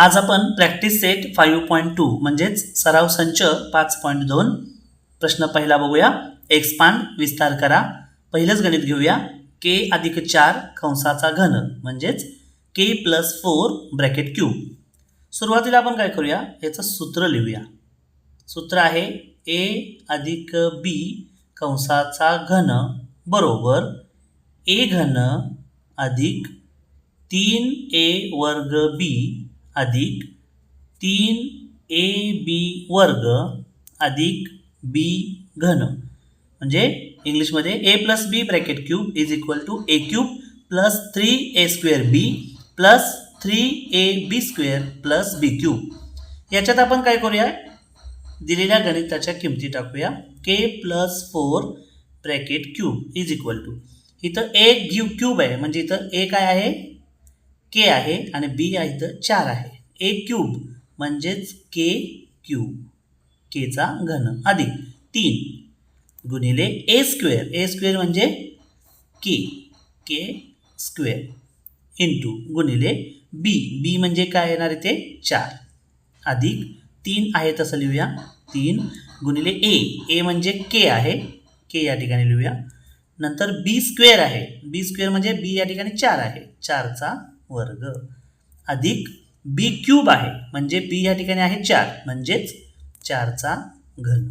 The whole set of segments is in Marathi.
आज आपण प्रॅक्टिस सेट 5.2 म्हणजेच सराव संच 5.2 प्रश्न पहिला बघूया. एक्सपांड विस्तार करा. पहिलंच गणित घेऊया. k अधिक 4 कंसाचा घन म्हणजेच k प्लस 4 ब्रॅकेट क्यूब. सुरुवातीला आपण काय करूया, याचं सूत्र लिहूया. सूत्र आहे a अधिक b कंसाचा घन बरोबर a घन अधिक 3a वर्ग b अधिक 3ab वर्ग अधिक b घन. म्हणजे इंग्लिशमध्ये a plus b bracket cube is equal to a cube plus 3a square b plus 3ab square plus b cube. याच्यात आपण काय करूया, दिलेल्या गणिताच्या किमती टाकूया. k plus 4 bracket cube is equal to, इथं a क्यूब आहे म्हणजे इथं a काय आहे, k आहे आणि b आहे इथं 4 आहे. a क्यूब म्हणजेच k क्यूब, k चा घन अधिक 3 गुणिले a स्क्वेअर म्हणजे k स्क्वेअर इंटू गुणिले b म्हणजे काय येणार इथे 4 अधिक 3 आहे तसं लिहूया. 3 गुणिले a म्हणजे k आहे, k या ठिकाणी लिहूया. नंतर b स्क्वेअर आहे, b स्क्वेअर म्हणजे b या ठिकाणी 4 आहे, 4चा वर्ग अधिक b क्यूब आहे म्हणजे b या ठिकाणी आहे 4 म्हणजेच 4चा घन.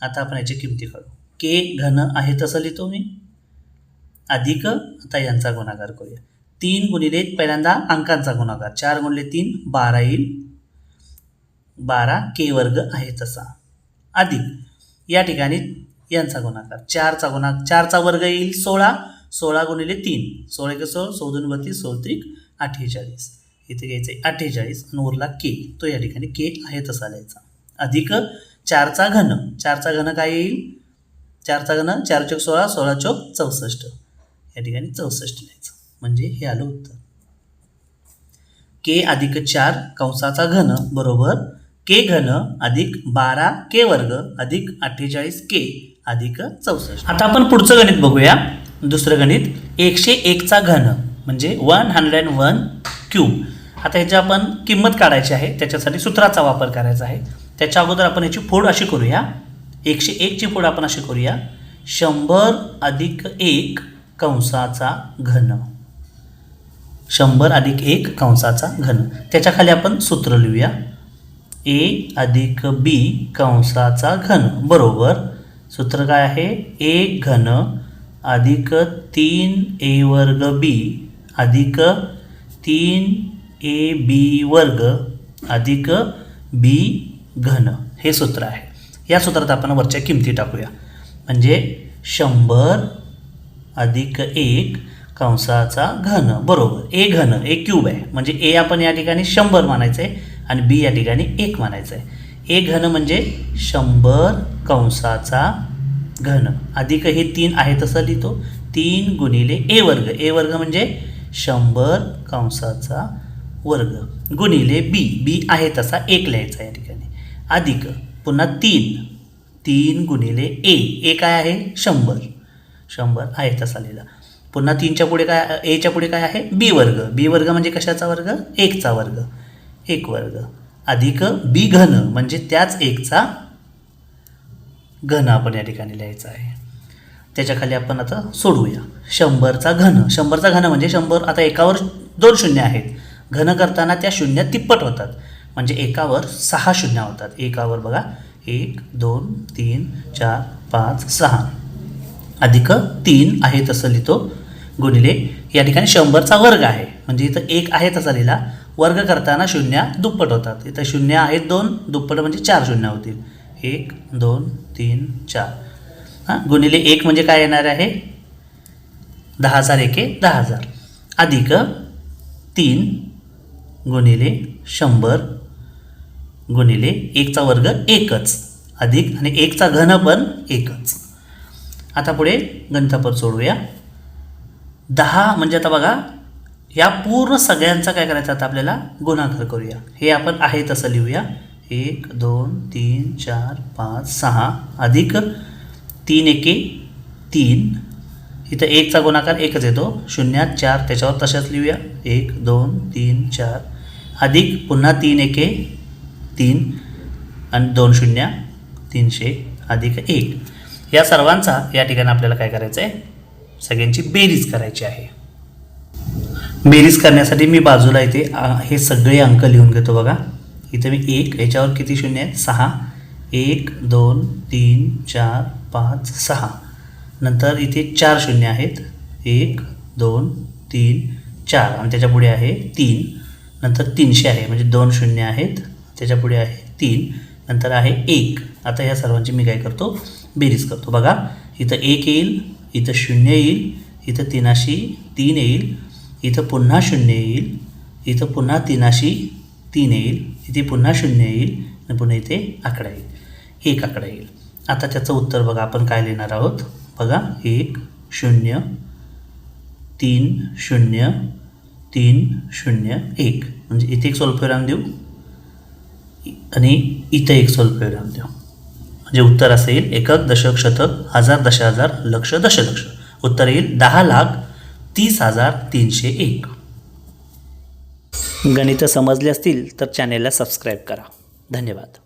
आता आपण याची किमती काढू. k घन आहे तसं लिहितो मी अधिक, आता यांचा गुणाकार करूया. 3 गुणिले पहिल्यांदा अंकांचा गुणाकार, 4 गुणिले 3 12 येईल, 12 k वर्ग आहे तसा अधिक या ठिकाणी यांचा गुणाकार 4चा वर्ग येईल 16 गुणिले 3 16 1 16 16 32 16 3 48 इथे घ्यायचं आहे 48 आणि उरला k, तो या ठिकाणी k आहे तसा लिहायचा अधिक 4चा घन काय येईल, 4चा घन 4 चौक 16 16 चौक 64 या ठिकाणी 64 लिहायचं. म्हणजे हे आलं उत्तर. k अधिक 4 कंसाचा घन बरोबर k घन अधिक 12k वर्ग अधिक 48k अधिक 64. आता आपण पुढचं गणित बघूया. दुसरं गणित 101 चा घन म्हणजे 101 क्यूब. आता ह्याची आपण किंमत काढायची आहे, त्याच्यासाठी सूत्राचा वापर करायचा आहे. त्याच्या अगोदर आपण याची फोड अशी करूया. 101 ची फोड आपण अशी करूया. 100 अधिक 1 कंसाचा घन, 100 अधिक 1 कंसाचा घन. त्याच्या खाली आपण सूत्र लिहूया. a अधिक b कंसाचा घन बरोबर सूत्र काय आहे, a घन अधिक 3a वर्ग b अधिक 3ab वर्ग अधिक b घन. हे सूत्र आहे. या सूत्रात आपण वरच्या किमती टाकूया. म्हणजे 100 अधिक 1 कंसाचा घन बरोबर a घन, a क्यूब आहे म्हणजे a आपण या ठिकाणी 100 मानायचं आहे आणि b या ठिकाणी 1 मानायचं आहे. a घन म्हणजे 100 कंसाचा घन अधिक हे 3 आहे तसं लिहितो 3 गुणिले a वर्ग म्हणजे 100 कंसाचा वर्ग गुणिले b आहे तसा 1 लिहायचा या ठिकाणी अधिक पुन्हा 3 गुणिले a काय आहे 100 आहे तसा लिहिला. पुन्हा 3च्या पुढे काय, a च्या पुढे काय आहे b वर्ग म्हणजे कशाचा वर्ग 1 चा वर्ग 1 वर्ग अधिक b घन म्हणजे त्याच 1 चा घन आपण या ठिकाणी लिहायचा आहे. त्याच्या खाली आपण आता सोडवूया. 100चा घन म्हणजे 100, आता एकावर 2 शून्य आहेत, घन करताना त्या शून्य तिप्पट होतात म्हणजे एकावर 6 शून्य होतात. एकावर बघा 1 2 3 4 5 6 अधिक 3 आहे तसं लिहितो गुणिले या ठिकाणी 100चा वर्ग आहे म्हणजे इथं 1 आहे तसा लिहिला. वर्ग करताना शून्य दुप्पट होतात, इथं शून्य आहेत 2, दुप्पट म्हणजे 4 शून्य होतील. 1 2 3 4 गुणिले 1 म्हणजे काय येणार आहे 10,000 1 10,000 अधिक 3 गुणिले 100 गुणिले 1चा वर्ग 1च अधिक आणि 1चा घन पण 1च. आता पुढे गणित आपण सोडवूया. 10 म्हणजे आता बघा या पूर्ण सगळ्यांचा काय करायचं, आता आपल्याला गुणाकार करूया. हे आपण आहे तसं लिहूया. 1 2 3 4 5 6 अधिक 3 1 3 इथं 1 चा गुणाकार 1च येतो, 0 4 त्याच्यावर तशाच लिहूया. 1 2 3 4 अधिक पुन्हा 3 एके 3 आणि 2 शून्य 300 अधिक 1. या सर्वांचा या ठिकाणी आपल्याला काय करायचं आहे, सगळ्यांची बेरीज करायची आहे. बेरीज करण्यासाठी मी बाजूला इथे हे सगळे अंक लिहून घेतो. बघा इथे मी 1, याच्यावर किती शून्य आहेत, 6. 1 2 3 4 5 6. नंतर इथे 4 शून्य आहेत, 1 2 3 4 आणि त्याच्या पुढे आहे 3. नंतर 300 आहे म्हणजे 2 शून्य आहेत, त्याच्या पुढे आहे 3. नंतर आहे 1. आता या सर्वांची मी काय करतो, बेरीज करतो. बघा इथं 1 येईल, इथं 0 येईल, इथं 3 येईल, इथं पुन्हा 0 येईल, इथं पुन्हा 3 येईल, इथे पुन्हा 0 येईल आणि पुन्हा इथे आकडा येईल, 1 आकडा येईल. आता त्याचं उत्तर बघा आपण काय लिहिणार आहोत. बघा 1 0 3 0 3 0 1 म्हणजे इथे एक स्वल्पविराम देऊ आणि इथं एक स्वल्पविराम देऊ. म्हणजे उत्तर असेल एकक, दशक, शतक, हजार, दशहजार, लक्ष, दशलक्ष. उत्तर येईल 10,30,301. गणितं समजली असतील तर चॅनेलला सबस्क्राईब करा. धन्यवाद.